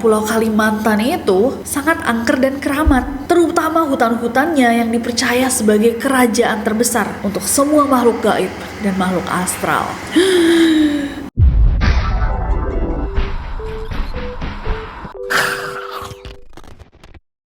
Pulau Kalimantan itu sangat angker dan keramat, terutama hutan-hutannya yang dipercaya sebagai kerajaan terbesar untuk semua makhluk gaib dan makhluk astral.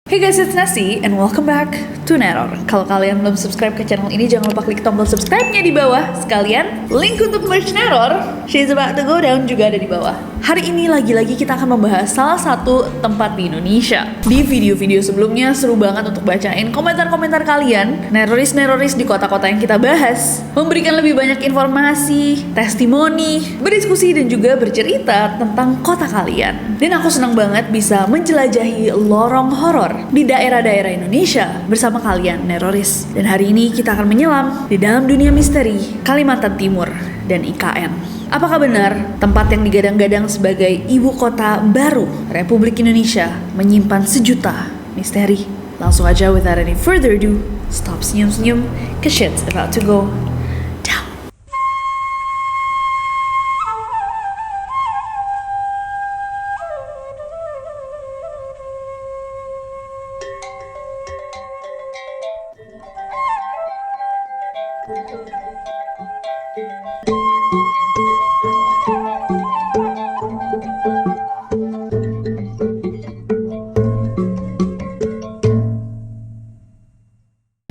Hey guys, it's Nasi and welcome back to Neror. Kalau kalian belum subscribe ke channel ini, jangan lupa klik tombol subscribe-nya di bawah. Sekalian, link untuk merch Neror, She's About to Go Down, juga ada di bawah. Hari ini lagi-lagi kita akan membahas salah satu tempat di Indonesia. Di video-video sebelumnya seru banget untuk bacain komentar-komentar kalian, neroris-neroris di kota-kota yang kita bahas, memberikan lebih banyak informasi, testimoni, berdiskusi dan juga bercerita tentang kota kalian. Dan aku senang banget bisa menjelajahi lorong horor di daerah-daerah Indonesia bersama kalian neroris. Dan hari ini kita akan menyelam di dalam dunia misteri Kalimantan Timur dan IKN. Apakah benar tempat yang digadang-gadang sebagai ibu kota baru Republik Indonesia menyimpan sejuta misteri? Langsung aja, without any further ado, stop senyum-senyum, cause shit's about to go down.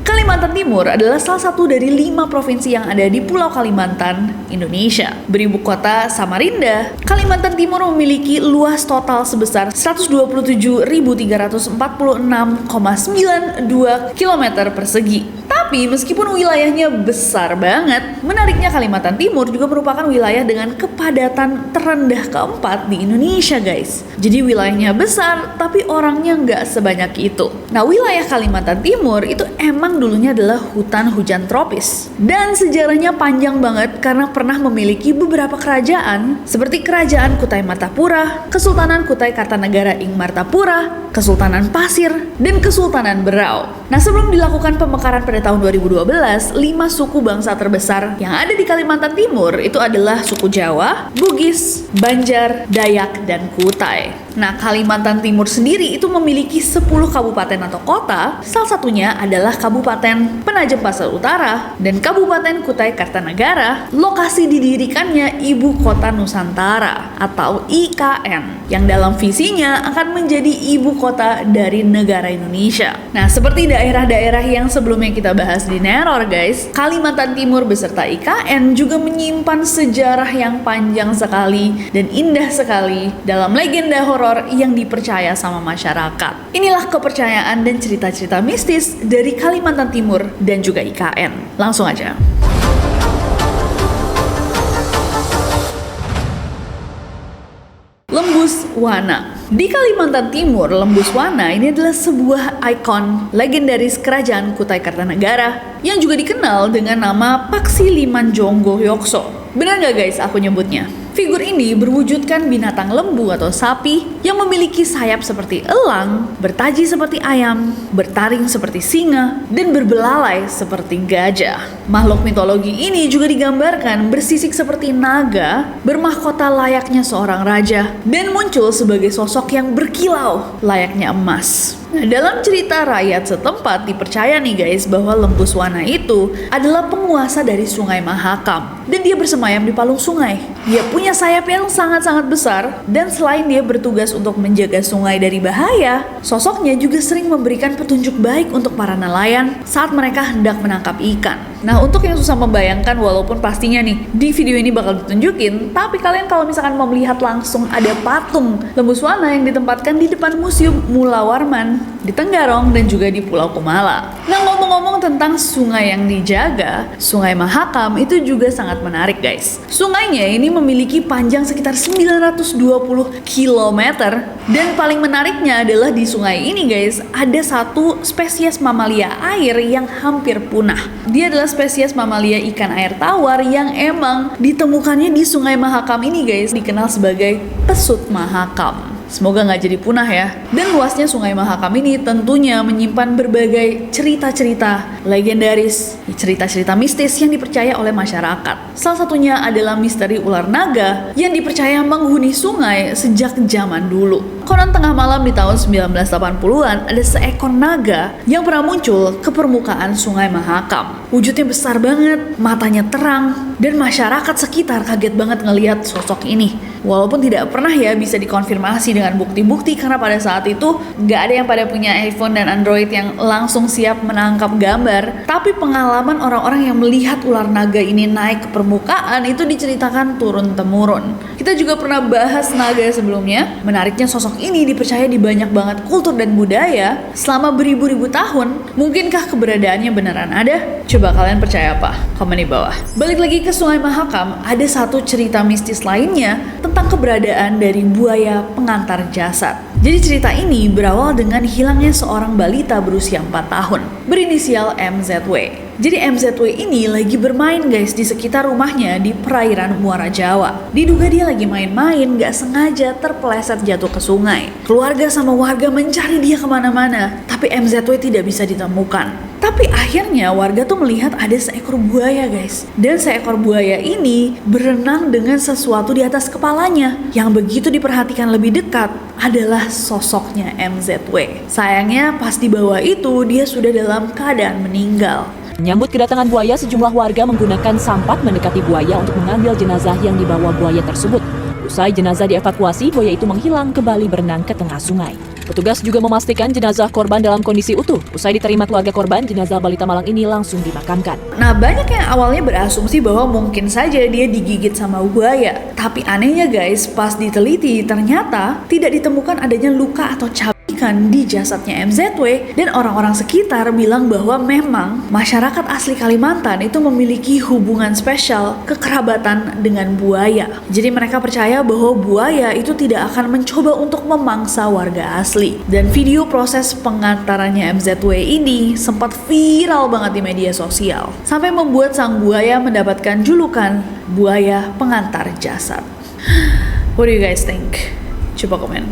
Kalimantan Timur adalah salah satu dari 5 provinsi yang ada di Pulau Kalimantan, Indonesia. Beribu kota Samarinda, Kalimantan Timur memiliki luas total sebesar 127.346,92 km persegi. Tapi meskipun wilayahnya besar banget, menariknya Kalimantan Timur juga merupakan wilayah dengan kepadatan terendah keempat di Indonesia, guys. Jadi wilayahnya besar, tapi orangnya nggak sebanyak itu. Nah, wilayah Kalimantan Timur itu emang dulunya adalah hutan hujan tropis. Dan sejarahnya panjang banget karena pernah memiliki beberapa kerajaan, seperti Kerajaan Kutai Martapura, Kesultanan Kutai Kartanegara Ing Martapura, Kesultanan Pasir, dan Kesultanan Berau. Nah, sebelum dilakukan pemekaran pada tahun 2012, 5 suku bangsa terbesar yang ada di Kalimantan Timur itu adalah suku Jawa, Bugis, Banjar, Dayak, dan Kutai. Nah, Kalimantan Timur sendiri itu memiliki 10 kabupaten atau kota, salah satunya adalah Kabupaten Penajam Pasar Utara dan Kabupaten Kutai Kartanegara. Lokasi didirikannya Ibu Kota Nusantara atau IKN, yang dalam visinya akan menjadi ibu kota dari negara Indonesia. Nah, seperti daerah-daerah yang sebelumnya kita bahas di Neror, guys, Kalimantan Timur beserta IKN juga menyimpan sejarah yang panjang sekali dan indah sekali dalam legenda horor yang dipercaya sama masyarakat. Inilah kepercayaan dan cerita-cerita mistis dari Kalimantan Timur dan juga IKN. Langsung aja. Lembus Wana. Di Kalimantan Timur, Lembus Wana ini adalah sebuah ikon legendaris Kerajaan Kutai Kartanegara yang juga dikenal dengan nama Paksi Liman Jonggo Yokso. Benar nggak guys aku nyebutnya? Figur ini berwujudkan binatang lembu atau sapi yang memiliki sayap seperti elang, bertaji seperti ayam, bertaring seperti singa, dan berbelalai seperti gajah. Makhluk mitologi ini juga digambarkan bersisik seperti naga, bermahkota layaknya seorang raja, dan muncul sebagai sosok yang berkilau layaknya emas. Nah, dalam cerita rakyat setempat dipercaya nih guys bahwa Lembus Wana itu adalah penguasa dari Sungai Mahakam dan dia bersemayam di palung sungai. Dia punya sayap yang sangat-sangat besar dan selain dia bertugas untuk menjaga sungai dari bahaya, sosoknya juga sering memberikan petunjuk baik untuk para nelayan saat mereka hendak menangkap ikan. Nah, untuk yang susah membayangkan, walaupun pastinya nih di video ini bakal ditunjukin, tapi kalian kalau misalkan mau melihat langsung, ada patung Lembus Wana yang ditempatkan di depan Museum Mula Warman di Tenggarong dan juga di Pulau Kumala. Nah, ngomong-ngomong tentang sungai yang dijaga, Sungai Mahakam itu juga sangat menarik guys. Sungainya ini memiliki panjang sekitar 920 km dan paling menariknya adalah di sungai ini guys, ada satu spesies mamalia air yang hampir punah. Dia adalah spesies mamalia ikan air tawar yang emang ditemukannya di Sungai Mahakam ini guys, dikenal sebagai pesut Mahakam. Semoga nggak jadi punah ya. Dan luasnya Sungai Mahakam ini tentunya menyimpan berbagai cerita-cerita legendaris, cerita-cerita mistis yang dipercaya oleh masyarakat. Salah satunya adalah misteri ular naga yang dipercaya menghuni sungai sejak zaman dulu. Konon tengah malam di tahun 1980-an ada seekor naga yang pernah muncul ke permukaan Sungai Mahakam. Wujudnya besar banget, matanya terang, dan masyarakat sekitar kaget banget ngelihat sosok ini. Walaupun tidak pernah ya bisa dikonfirmasi dengan bukti-bukti karena pada saat itu nggak ada yang pada punya iPhone dan Android yang langsung siap menangkap gambar. Tapi pengalaman orang-orang yang melihat ular naga ini naik ke permukaan itu diceritakan turun-temurun. Kita juga pernah bahas naga sebelumnya. Menariknya sosok ini dipercaya di banyak banget kultur dan budaya selama beribu-ribu tahun. Mungkinkah keberadaannya beneran ada? Coba kalian percaya apa? Komen di bawah. Balik lagi ke Sungai Mahakam, ada satu cerita mistis lainnya tentang keberadaan dari buaya pengantar jasad. Jadi cerita ini berawal dengan hilangnya seorang balita berusia 4 tahun, berinisial MZW. Jadi MZW ini lagi bermain guys di sekitar rumahnya di perairan Muara Jawa. Diduga dia lagi main-main, gak sengaja terpeleset jatuh ke sungai. Keluarga sama warga mencari dia kemana-mana, tapi MZW tidak bisa ditemukan. Tapi akhirnya warga tuh melihat ada seekor buaya guys. Dan seekor buaya ini berenang dengan sesuatu di atas kepalanya. Yang begitu diperhatikan lebih dekat adalah sosoknya MZW. Sayangnya pas di bawah itu dia sudah dalam keadaan meninggal. Menyambut kedatangan buaya, sejumlah warga menggunakan sampat mendekati buaya untuk mengambil jenazah yang dibawa buaya tersebut. Usai jenazah dievakuasi, buaya itu menghilang kembali berenang ke tengah sungai. Petugas juga memastikan jenazah korban dalam kondisi utuh. Usai diterima keluarga korban, jenazah balita malang ini langsung dimakamkan. Nah, banyak yang awalnya berasumsi bahwa mungkin saja dia digigit sama buaya. Tapi anehnya guys, pas diteliti ternyata tidak ditemukan adanya luka atau di jasadnya MZW, dan orang-orang sekitar bilang bahwa memang masyarakat asli Kalimantan itu memiliki hubungan spesial kekerabatan dengan buaya. Jadi mereka percaya bahwa buaya itu tidak akan mencoba untuk memangsa warga asli. Dan video proses pengantarannya MZW ini sempat viral banget di media sosial, sampai membuat sang buaya mendapatkan julukan buaya pengantar jasad. What do you guys think? Coba komen.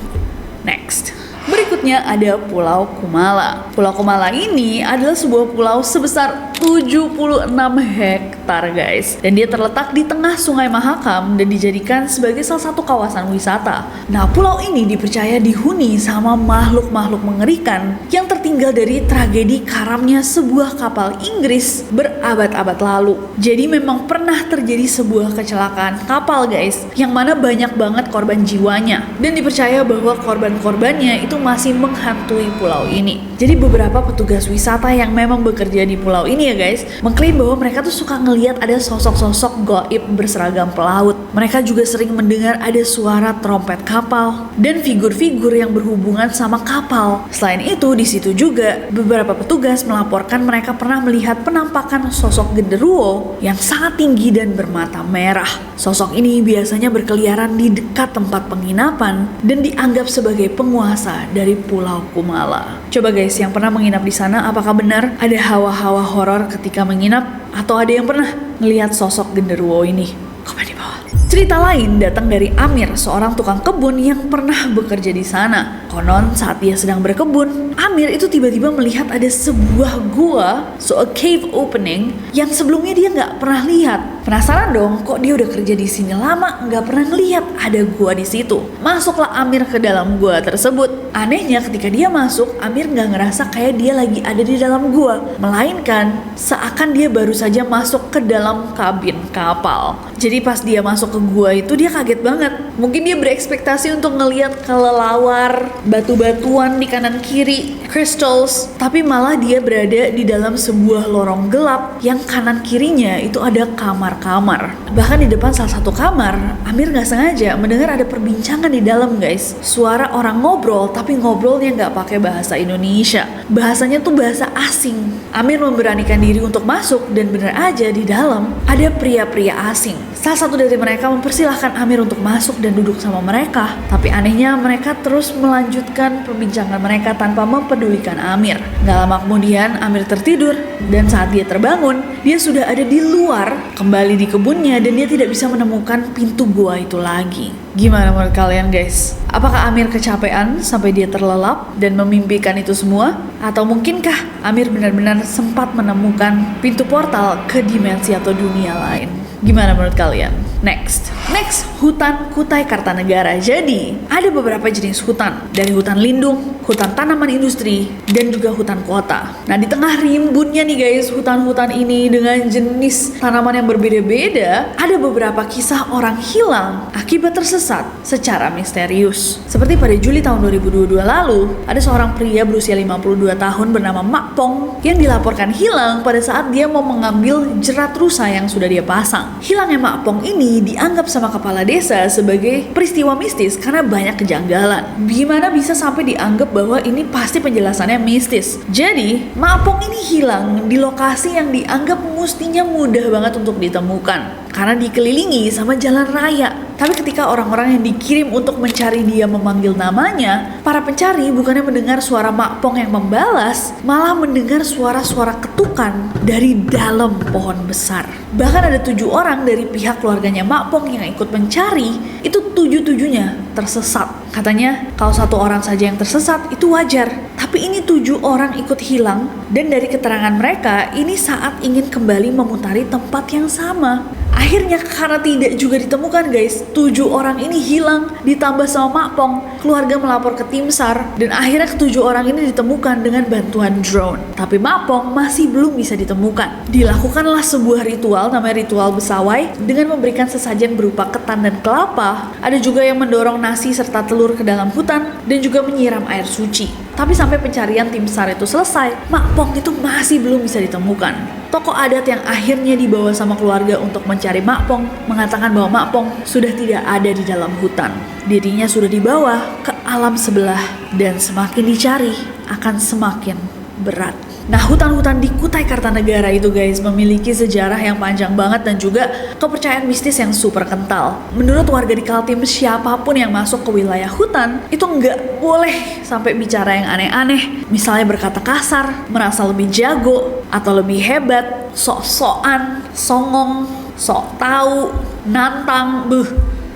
Next. Berikutnya ada Pulau Kumala. Pulau Kumala ini adalah sebuah pulau sebesar 76 hektar guys. Dan dia terletak di tengah Sungai Mahakam dan dijadikan sebagai salah satu kawasan wisata. Nah, pulau ini dipercaya dihuni sama makhluk-makhluk mengerikan yang tertinggal dari tragedi karamnya sebuah kapal Inggris berabad-abad lalu. Jadi memang pernah terjadi sebuah kecelakaan kapal guys, yang mana banyak banget korban jiwanya. Dan dipercaya bahwa korban-korbannya itu masih menghantui pulau ini. Jadi beberapa petugas wisata yang memang bekerja di pulau ini ya guys, mengklaim bahwa mereka tuh suka ngelihat ada sosok-sosok gaib berseragam pelaut. Mereka juga sering mendengar ada suara trompet kapal dan figur-figur yang berhubungan sama kapal. Selain itu, di situ juga beberapa petugas melaporkan mereka pernah melihat penampakan sosok genderuwo yang sangat tinggi dan bermata merah. Sosok ini biasanya berkeliaran di dekat tempat penginapan dan dianggap sebagai penguasa dari Pulau Kumala. Coba guys, yang pernah menginap di sana, apakah benar ada hawa-hawa horor ketika menginap? Atau ada yang pernah melihat sosok genderuwo ini? Komen di bawah. Cerita lain datang dari Amir, seorang tukang kebun yang pernah bekerja di sana. Konon saat dia sedang berkebun, Amir itu tiba-tiba melihat ada sebuah gua, a cave opening, yang sebelumnya dia nggak pernah lihat. Penasaran dong, kok dia udah kerja di sini lama nggak pernah ngelihat ada gua di situ. Masuklah Amir ke dalam gua tersebut. Anehnya ketika dia masuk, Amir nggak ngerasa kayak dia lagi ada di dalam gua, melainkan seakan dia baru saja masuk ke dalam kabin kapal. Jadi pas dia masuk ke gua itu dia kaget banget. Mungkin dia berekspektasi untuk ngelihat kelelawar, batu-batuan di kanan kiri, crystals, tapi malah dia berada di dalam sebuah lorong gelap yang kanan kirinya itu ada kamar-kamar. Bahkan di depan salah satu kamar, Amir nggak sengaja mendengar ada perbincangan di dalam guys. Suara orang ngobrol, tapi ngobrolnya nggak pakai bahasa Indonesia. Bahasanya tuh bahasa asing. Amir memberanikan diri untuk masuk dan bener aja di dalam ada pria-pria asing. Salah satu dari mereka mempersilahkan Amir untuk masuk dan duduk sama mereka. Tapi anehnya mereka terus melanjutkan perbincangan mereka tanpa mempedulikan Amir. Gak lama kemudian Amir tertidur dan saat dia terbangun, dia sudah ada di luar, kembali di kebunnya dan dia tidak bisa menemukan pintu gua itu lagi. Gimana menurut kalian guys? Apakah Amir kecapean sampai dia terlelap dan memimpikan itu semua? Atau mungkinkah Amir benar-benar sempat menemukan pintu portal ke dimensi atau dunia lain? Gimana menurut kalian? Next, hutan Kutai Kartanegara. Jadi, ada beberapa jenis hutan, dari hutan lindung, hutan tanaman industri, dan juga hutan kota. Nah, di tengah rimbunnya nih guys, hutan-hutan ini dengan jenis tanaman yang berbeda-beda, ada beberapa kisah orang hilang akibat tersesat secara misterius. Seperti pada Juli tahun 2022 lalu, ada seorang pria berusia 52 tahun bernama Mak Pong yang dilaporkan hilang pada saat dia mau mengambil jerat rusa yang sudah dia pasang. Hilangnya Mak Pong ini dianggap sama kepala desa sebagai peristiwa mistis karena banyak kejanggalan. Gimana bisa sampai dianggap bahwa ini pasti penjelasannya mistis? Jadi, Mak Pong ini hilang di lokasi yang dianggap mestinya mudah banget untuk ditemukan karena dikelilingi sama jalan raya. Tapi ketika orang-orang yang dikirim untuk mencari dia memanggil namanya, para pencari bukannya mendengar suara Mak Pong yang membalas, malah mendengar suara-suara ketukan dari dalam pohon besar. Bahkan ada 7 orang dari pihak keluarganya Mak Pong yang ikut mencari, itu 7-7-nya tersesat. Katanya kalau 1 orang saja yang tersesat itu wajar, tapi ini 7 orang ikut hilang, dan dari keterangan mereka ini saat ingin kembali memutari tempat yang sama. Akhirnya karena tidak juga ditemukan guys, 7 orang ini hilang ditambah sama Mak Pong. Keluarga melapor ke tim SAR dan akhirnya ke-7 orang ini ditemukan dengan bantuan drone. Tapi Mak Pong masih belum bisa ditemukan. Dilakukanlah sebuah ritual namanya ritual Besawai dengan memberikan sesajen berupa ketan dan kelapa. Ada juga yang mendorong nasi serta telur ke dalam hutan dan juga menyiram air suci. Tapi sampai pencarian tim SAR itu selesai, Mak Pong itu masih belum bisa ditemukan. Tokoh adat yang akhirnya dibawa sama keluarga untuk mencari Mak Pong mengatakan bahwa Mak Pong sudah tidak ada di dalam hutan. Dirinya sudah dibawa ke alam sebelah dan semakin dicari akan semakin berat. Nah, hutan-hutan di Kutai Kartanegara itu guys memiliki sejarah yang panjang banget dan juga kepercayaan mistis yang super kental. Menurut warga di Kaltim, siapapun yang masuk ke wilayah hutan itu nggak boleh sampai bicara yang aneh-aneh. Misalnya berkata kasar, merasa lebih jago atau lebih hebat, sok-sokan, songong, sok tahu, nantang,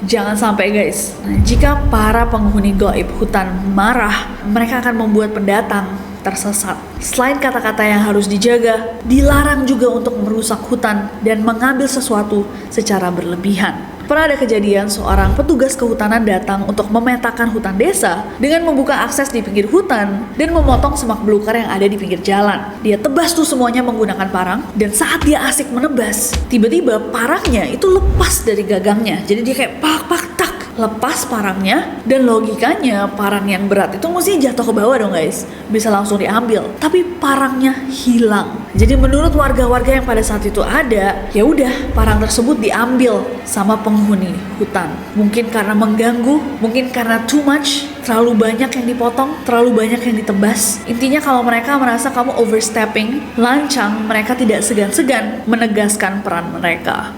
jangan sampai guys. Nah, jika para penghuni gaib hutan marah, mereka akan membuat pendatang tersesat. Selain kata-kata yang harus dijaga, dilarang juga untuk merusak hutan dan mengambil sesuatu secara berlebihan. Pernah ada kejadian seorang petugas kehutanan datang untuk memetakan hutan desa dengan membuka akses di pinggir hutan dan memotong semak belukar yang ada di pinggir jalan. Dia tebas tuh semuanya menggunakan parang, dan saat dia asik menebas, tiba-tiba parangnya itu lepas dari gagangnya. Jadi dia kayak pak-pak-tak, lepas parangnya, dan logikanya parang yang berat itu mesti jatuh ke bawah dong guys, bisa langsung diambil, tapi parangnya hilang. Jadi menurut warga-warga yang pada saat itu ada, ya udah parang tersebut diambil sama penghuni hutan. Mungkin karena mengganggu, mungkin karena too much, terlalu banyak yang dipotong, terlalu banyak yang ditebas. Intinya kalau mereka merasa kamu overstepping, lancang, mereka tidak segan-segan menegaskan peran mereka.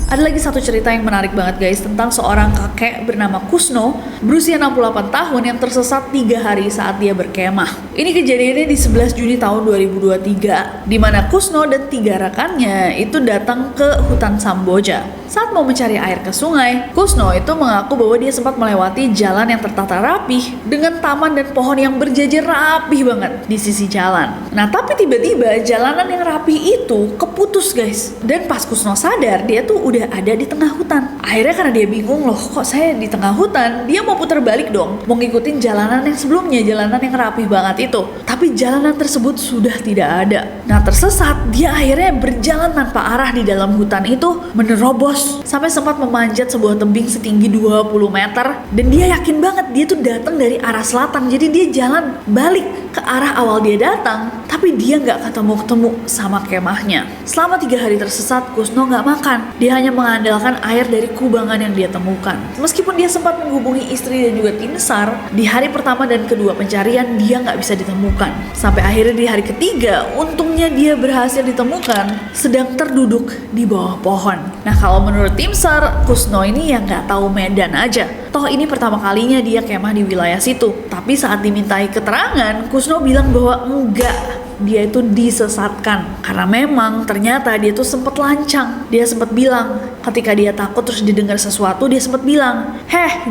Ada lagi satu cerita yang menarik banget guys, tentang seorang kakek bernama Kusno berusia 68 tahun yang tersesat 3 hari saat dia berkemah. Ini kejadiannya di 11 Juni tahun 2023, di mana Kusno dan 3 rekannya itu datang ke hutan Samboja. Saat mau mencari air ke sungai, Kusno itu mengaku bahwa dia sempat melewati jalan yang tertata rapih dengan taman dan pohon yang berjajar rapih banget di sisi jalan. Nah, tapi tiba-tiba jalanan yang rapih itu keputus guys. Dan pas Kusno sadar, dia tuh udah ada di tengah hutan. Akhirnya karena dia bingung, loh kok saya di tengah hutan, dia mau putar balik dong, mau ngikutin jalanan yang sebelumnya, jalanan yang rapih banget itu. Tapi jalanan tersebut sudah tidak ada. Nah, tersesat, dia akhirnya berjalan tanpa arah di dalam hutan itu, menerobos sampai sempat memanjat sebuah tebing setinggi 20 meter, dan dia yakin banget dia tuh datang dari arah selatan. Jadi dia jalan balik ke arah awal dia datang, tapi dia nggak ketemu sama kemahnya. Selama 3 hari tersesat, Kusno nggak makan. Dia hanya mengandalkan air dari kubangan yang dia temukan. Meskipun dia sempat menghubungi istri dan juga tim SAR, di hari pertama dan kedua pencarian dia nggak bisa ditemukan. Sampai akhirnya di hari ketiga, untungnya dia berhasil ditemukan sedang terduduk di bawah pohon. Nah, kalau menurut tim SAR, Kusno ini ya nggak tahu medan aja. Toh ini pertama kalinya dia kemah di wilayah situ. Tapi saat dimintai keterangan, Kusno bilang bahwa enggak, dia itu disesatkan. Karena memang ternyata dia tuh sempat lancang. Dia sempat bilang, ketika dia takut terus didengar sesuatu, dia sempat bilang,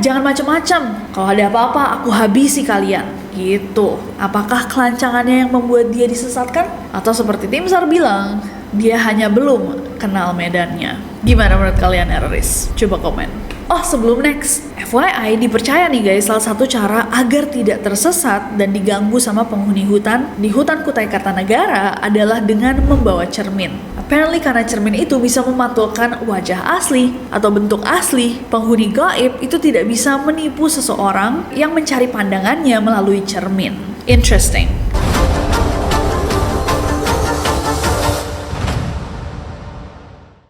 jangan macam-macam. Kalau ada apa-apa, aku habisi kalian. Gitu. Apakah kelancangannya yang membuat dia disesatkan? Atau seperti tim SAR bilang, Dia hanya belum kenal medannya. Gimana menurut kalian, Eraris? Coba komen. Oh, sebelum next, FYI dipercaya nih guys, salah satu cara agar tidak tersesat dan diganggu sama penghuni hutan di hutan Kutai Kartanegara adalah dengan membawa cermin. Apparently karena cermin itu bisa memantulkan wajah asli atau bentuk asli, penghuni gaib itu tidak bisa menipu seseorang yang mencari pandangannya melalui cermin. Interesting.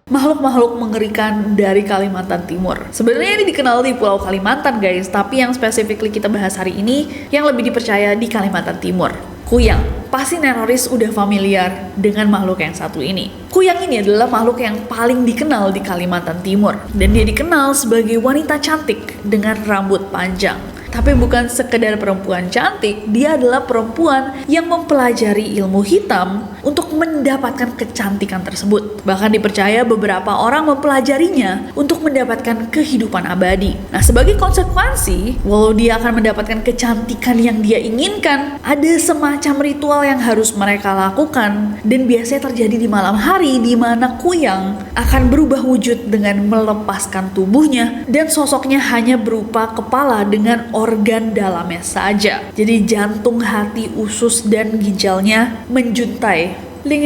Makhluk-makhluk mengerikan dari Kalimantan Timur. Sebenarnya ini dikenal di Pulau Kalimantan guys, tapi yang specifically kita bahas hari ini yang lebih dipercaya di Kalimantan Timur. Kuyang. Pasti Neraris udah familiar dengan makhluk yang satu ini. Kuyang ini adalah makhluk yang paling dikenal di Kalimantan Timur, dan dia dikenal sebagai wanita cantik dengan rambut panjang. Tapi bukan sekedar perempuan cantik, dia adalah perempuan yang mempelajari ilmu hitam untuk mendapatkan kecantikan tersebut. Bahkan dipercaya beberapa orang mempelajarinya untuk mendapatkan kehidupan abadi. Nah, sebagai konsekuensi, walau dia akan mendapatkan kecantikan yang dia inginkan, ada semacam ritual yang harus mereka lakukan, dan biasanya terjadi di malam hari di mana Kuyang akan berubah wujud dengan melepaskan tubuhnya dan sosoknya hanya berupa kepala dengan organ dalamnya saja. Jadi jantung, hati, usus, dan ginjalnya menjuntai. Ling.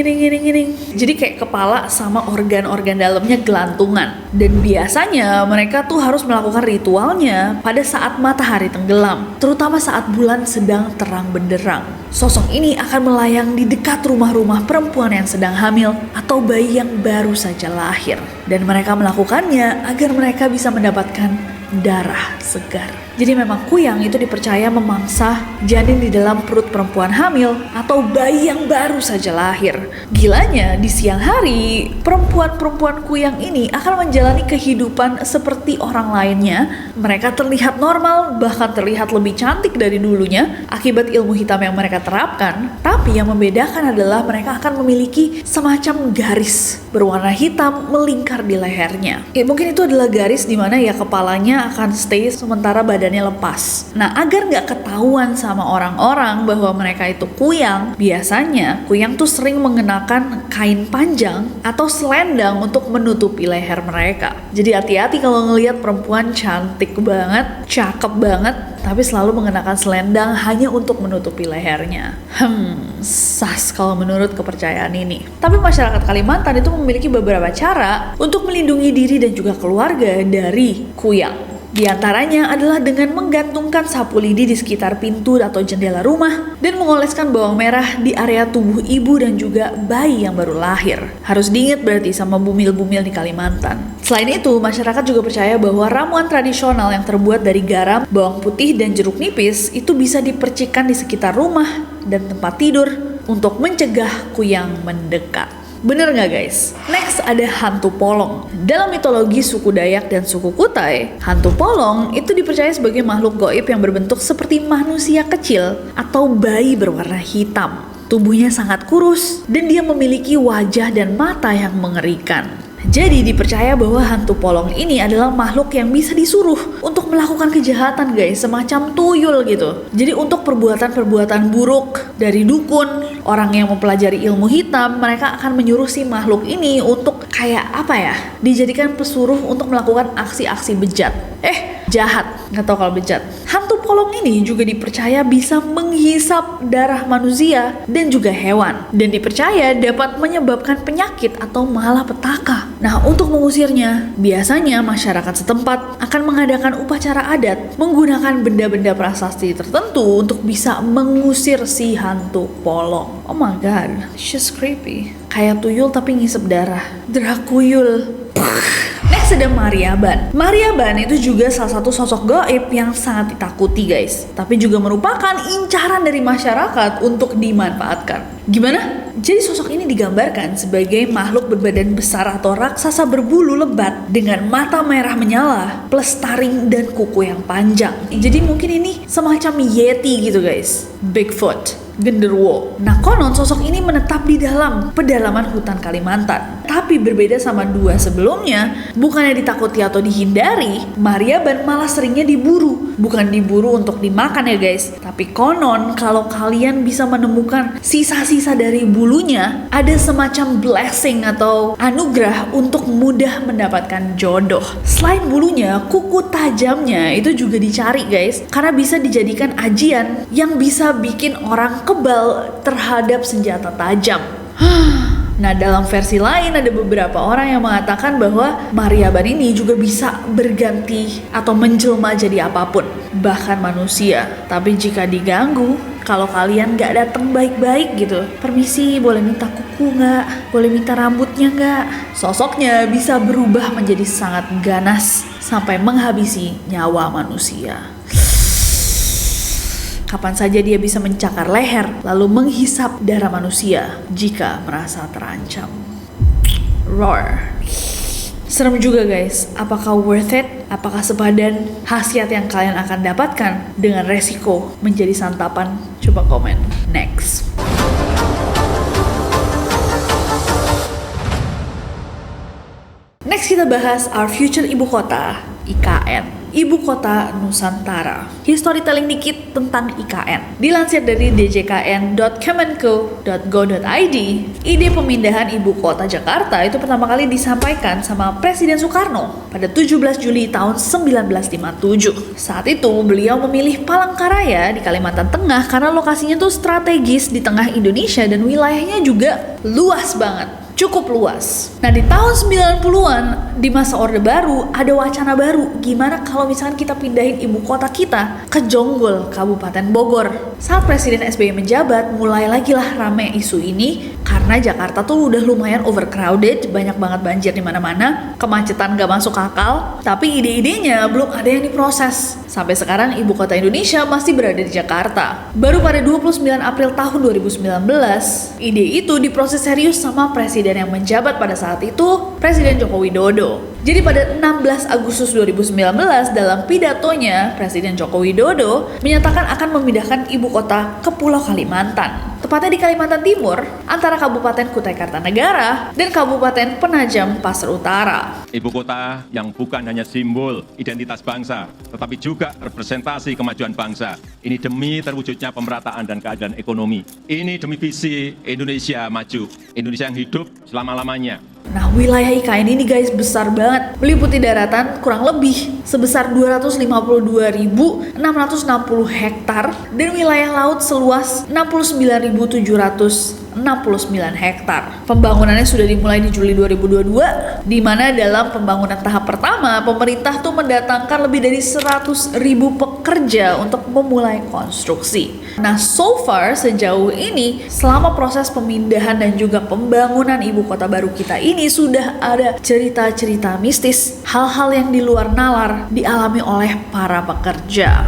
Jadi kayak kepala sama organ-organ dalamnya gelantungan. Dan biasanya mereka tuh harus melakukan ritualnya pada saat matahari tenggelam, terutama saat bulan sedang terang benderang. Sosok ini akan melayang di dekat rumah-rumah perempuan yang sedang hamil atau bayi yang baru saja lahir. Dan mereka melakukannya agar mereka bisa mendapatkan darah segar. Jadi memang Kuyang itu dipercaya memangsa janin di dalam perut perempuan hamil atau bayi yang baru saja lahir. Gilanya, di siang hari, perempuan-perempuan Kuyang ini akan menjalani kehidupan seperti orang lainnya. Mereka terlihat normal, bahkan terlihat lebih cantik dari dulunya akibat ilmu hitam yang mereka terapkan. Tapi yang membedakan adalah mereka akan memiliki semacam garis berwarna hitam melingkar di lehernya. Mungkin itu adalah garis di mana ya kepalanya akan stay sementara badannya lepas. Nah, agar nggak ketahuan sama orang-orang bahwa mereka itu Kuyang, biasanya Kuyang tuh sering mengenakan kain panjang atau selendang untuk menutupi leher mereka. Jadi hati-hati kalau ngelihat perempuan cantik banget, cakep banget, tapi selalu mengenakan selendang hanya untuk menutupi lehernya. Sas kalau menurut kepercayaan ini. Tapi masyarakat Kalimantan itu memiliki beberapa cara untuk melindungi diri dan juga keluarga dari Kuyang. Di antaranya adalah dengan menggantungkan sapu lidi di sekitar pintu atau jendela rumah dan mengoleskan bawang merah di area tubuh ibu dan juga bayi yang baru lahir. Harus diingat berarti sama bumil-bumil di Kalimantan. Selain itu, masyarakat juga percaya bahwa ramuan tradisional yang terbuat dari garam, bawang putih, dan jeruk nipis itu bisa dipercikan di sekitar rumah dan tempat tidur untuk mencegah Kuyang mendekat. Bener nggak guys? Next ada hantu polong. Dalam mitologi suku Dayak dan suku Kutai, hantu polong itu dipercaya sebagai makhluk gaib yang berbentuk seperti manusia kecil atau bayi berwarna hitam. Tubuhnya sangat kurus dan dia memiliki wajah dan mata yang mengerikan. Jadi dipercaya bahwa hantu polong ini adalah makhluk yang bisa disuruh untuk melakukan kejahatan guys, semacam tuyul gitu. Jadi untuk perbuatan-perbuatan buruk dari dukun, orang yang mempelajari ilmu hitam, mereka akan menyuruh si makhluk ini untuk kayak apa ya, dijadikan pesuruh untuk melakukan aksi-aksi bejat. Jahat, nggak tahu kalau bejat. Hantu polong ini juga dipercaya bisa menghisap darah manusia dan juga hewan. Dan dipercaya dapat menyebabkan penyakit atau malapetaka. Nah, untuk mengusirnya, biasanya masyarakat setempat akan mengadakan upacara adat menggunakan benda-benda prasasti tertentu untuk bisa mengusir si hantu polong. Oh my god, she's creepy. Kayak tuyul tapi ngisep darah. Drakuyul. Next ada Mariaban. Mariaban itu juga salah satu sosok gaib yang sangat ditakuti guys, tapi juga merupakan incaran dari masyarakat untuk dimanfaatkan. Gimana? Jadi sosok ini digambarkan sebagai makhluk berbadan besar atau raksasa berbulu lebat dengan mata merah menyala plus taring dan kuku yang panjang. Jadi mungkin ini semacam Yeti gitu guys, Bigfoot. genderuwo. Nah, konon sosok ini menetap di dalam pedalaman hutan Kalimantan. Tapi berbeda sama dua sebelumnya, bukannya ditakuti atau dihindari, Maryaban malah seringnya diburu. Bukan diburu untuk dimakan ya guys, tapi konon kalau kalian bisa menemukan sisa-sisa dari bulunya, ada semacam blessing atau anugerah untuk mudah mendapatkan jodoh. Selain bulunya, kuku tajamnya itu juga dicari guys, karena bisa dijadikan ajian yang bisa bikin orang kebal terhadap senjata tajam. Nah, dalam versi lain ada beberapa orang yang mengatakan bahwa Maryaban ini juga bisa berganti atau menjelma jadi apapun, bahkan manusia. Tapi jika diganggu, kalau kalian gak datang baik-baik gitu, permisi boleh minta kuku gak? Boleh minta rambutnya gak? Sosoknya bisa berubah menjadi sangat ganas sampai menghabisi nyawa manusia. Kapan saja dia bisa mencakar leher lalu menghisap darah manusia jika merasa terancam. Roar. Serem juga guys, apakah worth it? Apakah sepadan khasiat yang kalian akan dapatkan dengan resiko menjadi santapan? Coba komen. Next. Next kita bahas our future ibu kota, IKN. Ibu Kota Nusantara. Storytelling dikit tentang IKN. Dilansir dari djkn.kemenko.go.id, ide pemindahan ibu kota Jakarta itu pertama kali disampaikan sama Presiden Soekarno pada 17 Juli tahun 1957. Saat itu beliau memilih Palangkaraya di Kalimantan Tengah karena lokasinya tuh strategis di tengah Indonesia dan wilayahnya juga luas banget. Cukup luas. Nah, di tahun 90-an, di masa Orde Baru, ada wacana baru. Gimana kalau misalkan kita pindahin ibu kota kita ke Jonggol, Kabupaten Bogor. Saat Presiden SBY menjabat, mulai lagi lah rame isu ini. Karena Jakarta tuh udah lumayan overcrowded, banyak banget banjir di mana-mana, kemacetan gak masuk akal. Tapi ide-idenya belum ada yang diproses. Sampai sekarang ibu kota Indonesia masih berada di Jakarta. Baru pada 29 April tahun 2019, ide itu diproses serius sama Presiden yang menjabat pada saat itu, Presiden Joko Widodo. Jadi pada 16 Agustus 2019 dalam pidatonya, Presiden Joko Widodo menyatakan akan memindahkan ibu kota ke Pulau Kalimantan. Tepatnya di Kalimantan Timur, antara Kabupaten Kutai Kartanegara dan Kabupaten Penajam Pasar Utara. Ibu kota yang bukan hanya simbol identitas bangsa, tetapi juga representasi kemajuan bangsa. Ini demi terwujudnya pemerataan dan keadilan ekonomi. Ini demi visi Indonesia maju, Indonesia yang hidup selama-lamanya. Nah, wilayah IKN ini guys besar banget, meliputi daratan kurang lebih sebesar 252.660 hektar dan wilayah laut seluas 69.769 hektar. Pembangunannya sudah dimulai di Juli 2022, di mana dalam pembangunan tahap pertama, pemerintah tuh mendatangkan lebih dari 100.000 pekerja untuk memulai konstruksi. Nah, so far sejauh ini, selama proses pemindahan dan juga pembangunan ibu kota baru kita ini sudah ada cerita-cerita mistis, hal-hal yang di luar nalar dialami oleh para pekerja.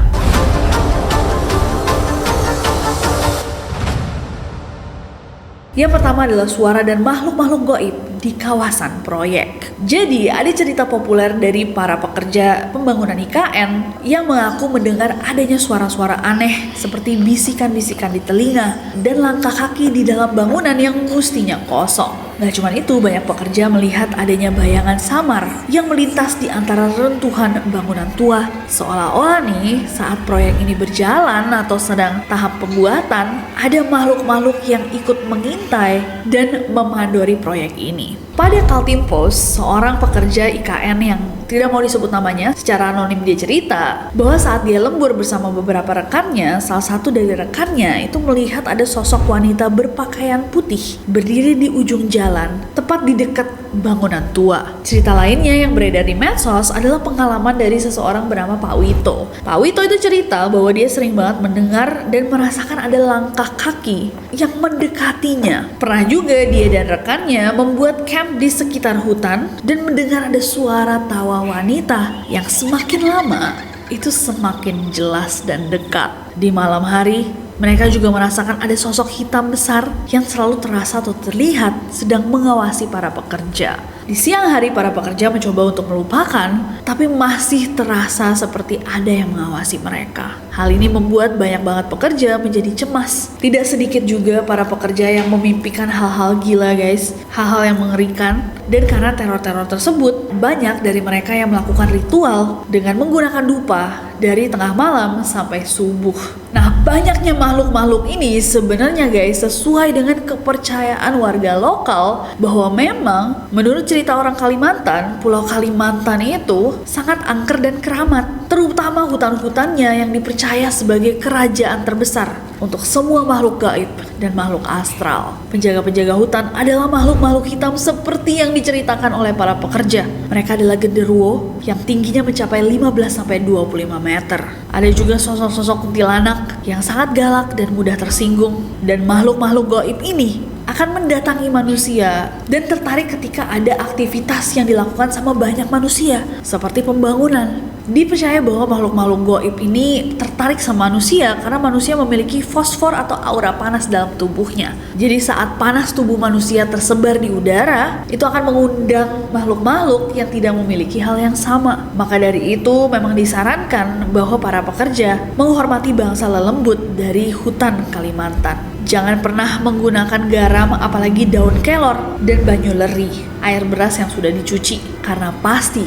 Yang pertama adalah suara dan makhluk-makhluk gaib di kawasan proyek. Jadi ada cerita populer dari para pekerja pembangunan IKN yang mengaku mendengar adanya suara-suara aneh seperti bisikan-bisikan di telinga dan langkah kaki di dalam bangunan yang mestinya kosong. Gak cuma itu, banyak pekerja melihat adanya bayangan samar yang melintas di antara reruntuhan bangunan tua. Seolah-olah nih, saat proyek ini berjalan atau sedang tahap pembuatan, ada makhluk-makhluk yang ikut mengintai dan memandori proyek ini. Pada Kaltim Post, seorang pekerja IKN yang tidak mau disebut namanya, secara anonim dia cerita bahwa saat dia lembur bersama beberapa rekannya, salah satu dari rekannya itu melihat ada sosok wanita berpakaian putih berdiri di ujung jalan, tepat di dekat bangunan tua. Cerita lainnya yang beredar di medsos adalah pengalaman dari seseorang bernama Pak Wito. Pak Wito itu cerita bahwa dia sering banget mendengar dan merasakan ada langkah kaki yang mendekatinya. Pernah juga dia dan rekannya membuat camp di sekitar hutan dan mendengar ada suara tawa wanita yang semakin lama itu semakin jelas dan dekat. Di malam hari, mereka juga merasakan ada sosok hitam besar yang selalu terasa atau terlihat sedang mengawasi para pekerja. Di siang hari para pekerja mencoba untuk melupakan, tapi masih terasa seperti ada yang mengawasi mereka. Hal ini membuat banyak banget pekerja menjadi cemas. Tidak sedikit juga para pekerja yang memimpikan hal-hal gila guys, hal-hal yang mengerikan. Dan karena teror-teror tersebut, banyak dari mereka yang melakukan ritual dengan menggunakan dupa dari tengah malam sampai subuh. Nah, banyaknya makhluk-makhluk ini sebenarnya guys sesuai dengan kepercayaan warga lokal bahwa memang menurut cerita orang Kalimantan, Pulau Kalimantan itu sangat angker dan keramat, terutama hutan-hutannya yang dipercaya sebagai kerajaan terbesar untuk semua makhluk gaib dan makhluk astral. Penjaga-penjaga hutan adalah makhluk-makhluk hitam seperti yang diceritakan oleh para pekerja. Mereka adalah genderuwo yang tingginya mencapai 15-25 meter. Ada juga sosok-sosok kuntilanak yang sangat galak dan mudah tersinggung. Dan makhluk-makhluk gaib ini akan mendatangi manusia dan tertarik ketika ada aktivitas yang dilakukan sama banyak manusia, seperti pembangunan. Dipercaya bahwa makhluk-makhluk gaib ini tertarik sama manusia karena manusia memiliki fosfor atau aura panas dalam tubuhnya. Jadi saat panas tubuh manusia tersebar di udara, itu akan mengundang makhluk-makhluk yang tidak memiliki hal yang sama. Maka dari itu memang disarankan bahwa para pekerja menghormati bangsa lelembut dari hutan Kalimantan. Jangan pernah menggunakan garam apalagi daun kelor dan banyu leri, air beras yang sudah dicuci, karena pasti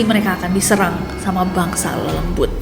mereka akan diserang sama bangsa lelembut.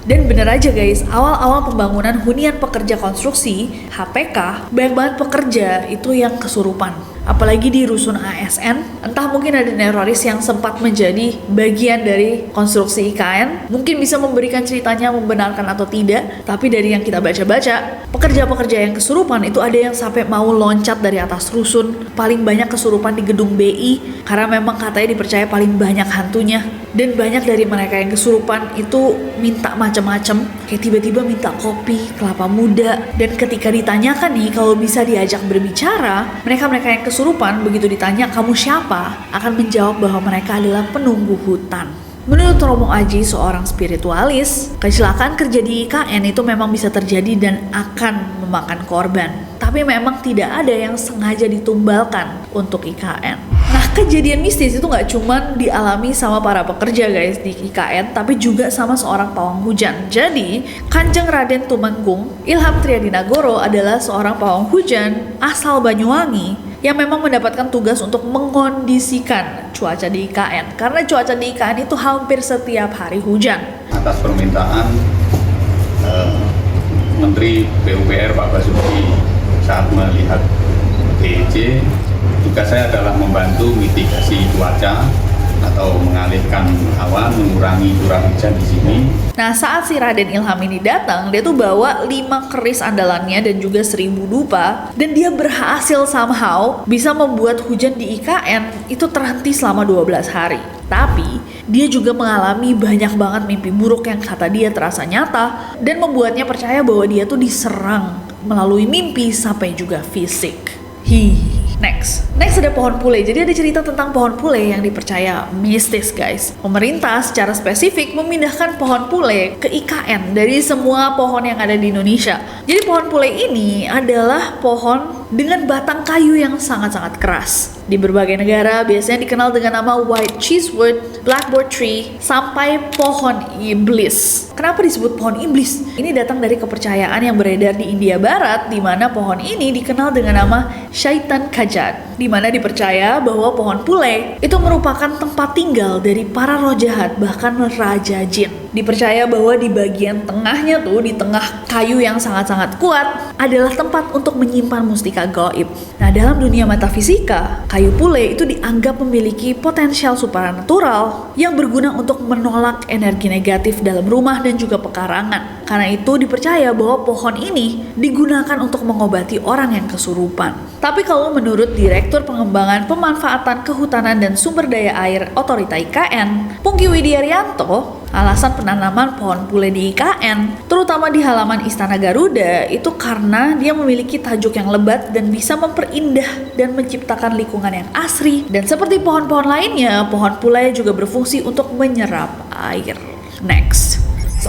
Dan bener aja guys, awal-awal pembangunan hunian pekerja konstruksi HPK, banyak banget pekerja itu yang kesurupan. Apalagi di rusun ASN, entah mungkin ada teroris yang sempat menjadi bagian dari konstruksi IKN, mungkin bisa memberikan ceritanya membenarkan atau tidak, tapi dari yang kita baca-baca, pekerja-pekerja yang kesurupan itu ada yang sampai mau loncat dari atas rusun, paling banyak kesurupan di gedung BI, karena memang katanya dipercaya paling banyak hantunya. Dan banyak dari mereka yang kesurupan itu minta macam-macam, kayak tiba-tiba minta kopi, kelapa muda. Dan ketika ditanyakan nih kalau bisa diajak berbicara, mereka-mereka yang kesurupan begitu ditanya kamu siapa, akan menjawab bahwa mereka adalah penunggu hutan. Menurut Romo Aji, seorang spiritualis, kecelakaan kerja di IKN itu memang bisa terjadi dan akan memakan korban. Tapi memang tidak ada yang sengaja ditumbalkan untuk IKN. Nah, kejadian mistis itu nggak cuma dialami sama para pekerja guys di IKN, tapi juga sama seorang pawang hujan. Jadi, Kanjeng Raden Tumenggung Ilham Triadinagoro adalah seorang pawang hujan asal Banyuwangi yang memang mendapatkan tugas untuk mengkondisikan cuaca di IKN. Karena cuaca di IKN itu hampir setiap hari hujan. Atas permintaan Menteri PUPR Pak Basuki saat melihat DEC, tugas saya adalah membantu mitigasi cuaca atau mengalihkan awan, mengurangi curah hujan di sini. Nah, saat si Raden Ilham ini datang, dia tuh bawa 5 keris andalannya dan juga 1000 dupa, dan dia berhasil somehow bisa membuat hujan di IKN itu terhenti selama 12 hari. Tapi, dia juga mengalami banyak banget mimpi buruk yang kata dia terasa nyata dan membuatnya percaya bahwa dia tuh diserang melalui mimpi sampai juga fisik. Next ada pohon pule. Jadi ada cerita tentang pohon pule yang dipercaya mistis guys. Pemerintah secara spesifik memindahkan pohon pule ke IKN dari semua pohon yang ada di Indonesia. Jadi pohon pule ini adalah pohon dengan batang kayu yang sangat-sangat keras. Di berbagai negara biasanya dikenal dengan nama white cheesewood, blackboard tree, sampai pohon iblis. Kenapa disebut pohon iblis? Ini datang dari kepercayaan yang beredar di India Barat, di mana pohon ini dikenal dengan nama Syaitan Kajat, di mana dipercaya bahwa pohon pule itu merupakan tempat tinggal dari para roh jahat, bahkan raja jin. Dipercaya bahwa di bagian tengahnya tuh, di tengah kayu yang sangat-sangat kuat, adalah tempat untuk menyimpan mustika gaib. Nah, dalam dunia metafisika, kayu pule itu dianggap memiliki potensial supranatural yang berguna untuk menolak energi negatif dalam rumah dan juga pekarangan. Karena itu dipercaya bahwa pohon ini digunakan untuk mengobati orang yang kesurupan. Tapi kalau menurut Direktur Pengembangan Pemanfaatan Kehutanan dan Sumber Daya Air Otorita IKN, Pungki Widiaryanto, alasan penanaman pohon pule di IKN, terutama di halaman Istana Garuda, itu karena dia memiliki tajuk yang lebat dan bisa memperindah dan menciptakan lingkungan yang asri. Dan seperti pohon-pohon lainnya, pohon pule juga berfungsi untuk menyerap air. Next.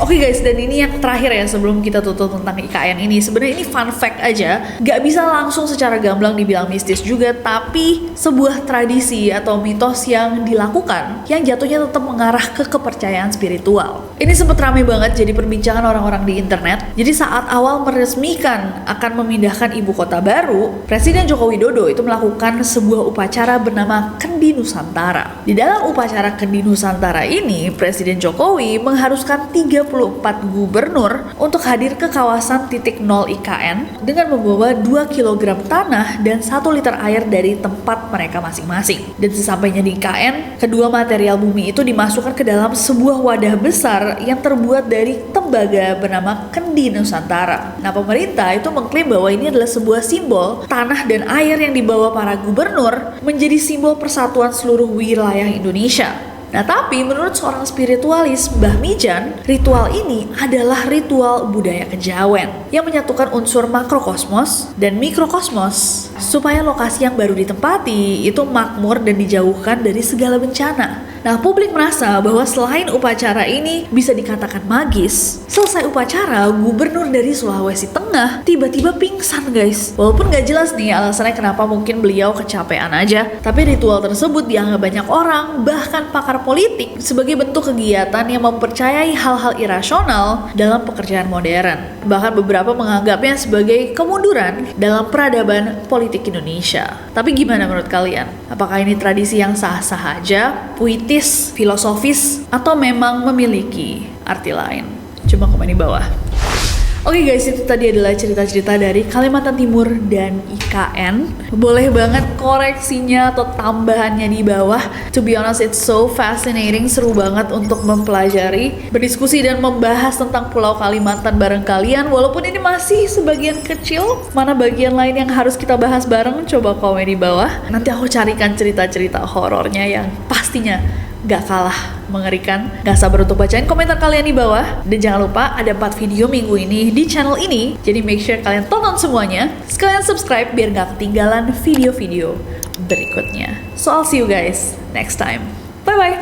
Oke guys, dan ini yang terakhir ya sebelum kita tutup tentang IKN ini. Sebenarnya ini fun fact aja, gak bisa langsung secara gamblang dibilang mistis juga, tapi sebuah tradisi atau mitos yang dilakukan yang jatuhnya tetap mengarah ke kepercayaan spiritual. Ini sempat ramai banget jadi perbincangan orang-orang di internet. Jadi saat awal meresmikan akan memindahkan ibu kota baru, Presiden Joko Widodo itu melakukan sebuah upacara bernama Kendi Nusantara. Di dalam upacara Kendi Nusantara ini, Presiden Jokowi mengharuskan 34 gubernur untuk hadir ke kawasan titik nol IKN dengan membawa 2 kg tanah dan 1 liter air dari tempat mereka masing-masing. Dan sesampainya di IKN, kedua material bumi itu dimasukkan ke dalam sebuah wadah besar yang terbuat dari tembaga bernama Kendi Nusantara. Nah, pemerintah itu mengklaim bahwa ini adalah sebuah simbol tanah dan air yang dibawa para gubernur menjadi simbol persatuan seluruh wilayah Indonesia. Nah, tapi menurut seorang spiritualis, Mbah Mijan, ritual ini adalah ritual budaya kejawen yang menyatukan unsur makrokosmos dan mikrokosmos supaya lokasi yang baru ditempati itu makmur dan dijauhkan dari segala bencana. Nah, publik merasa bahwa selain upacara ini bisa dikatakan magis, selesai upacara, gubernur dari Sulawesi Tengah tiba-tiba pingsan guys. Walaupun gak jelas nih alasannya kenapa, mungkin beliau kecapean aja, tapi ritual tersebut dianggap banyak orang, bahkan pakar politik, sebagai bentuk kegiatan yang mempercayai hal-hal irasional dalam pekerjaan modern. Bahkan beberapa menganggapnya sebagai kemunduran dalam peradaban politik Indonesia. Tapi gimana menurut kalian? Apakah ini tradisi yang sah-sah aja, puitis, filosofis, atau memang memiliki arti lain? Coba komen di bawah. Oke guys, itu tadi adalah cerita-cerita dari Kalimantan Timur dan IKN. Boleh banget koreksinya atau tambahannya di bawah. To be honest, it's so fascinating, seru banget untuk mempelajari, berdiskusi dan membahas tentang Pulau Kalimantan bareng kalian. Walaupun ini masih sebagian kecil, mana bagian lain yang harus kita bahas bareng, coba komen di bawah. Nanti aku carikan cerita-cerita horornya yang pastinya gak kalah mengerikan. Gak sabar untuk bacain komentar kalian di bawah. Dan jangan lupa ada 4 video minggu ini di channel ini, jadi make sure kalian tonton semuanya. Sekalian subscribe biar gak ketinggalan video-video berikutnya. So I'll see you guys next time. Bye bye.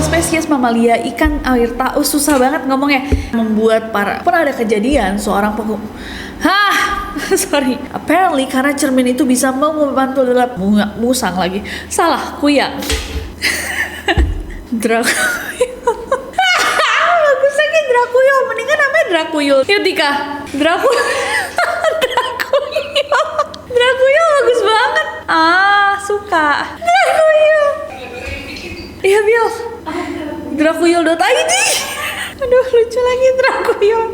Spesies mamalia ikan air taus, susah banget ngomongnya, membuat pernah ada kejadian seorang apparently karena cermin itu bisa membantu dalam musang lagi, salah, kuyang. Drakuyul. Bagusnya Drakuyul, mendingan namanya Drakuyul. Yuk Tika, Drakuyul. Drakuyul bagus banget. Suka Drakuyul. Iya Bill, Drakuyul.id. Aduh, lucu lagi Drakuyul.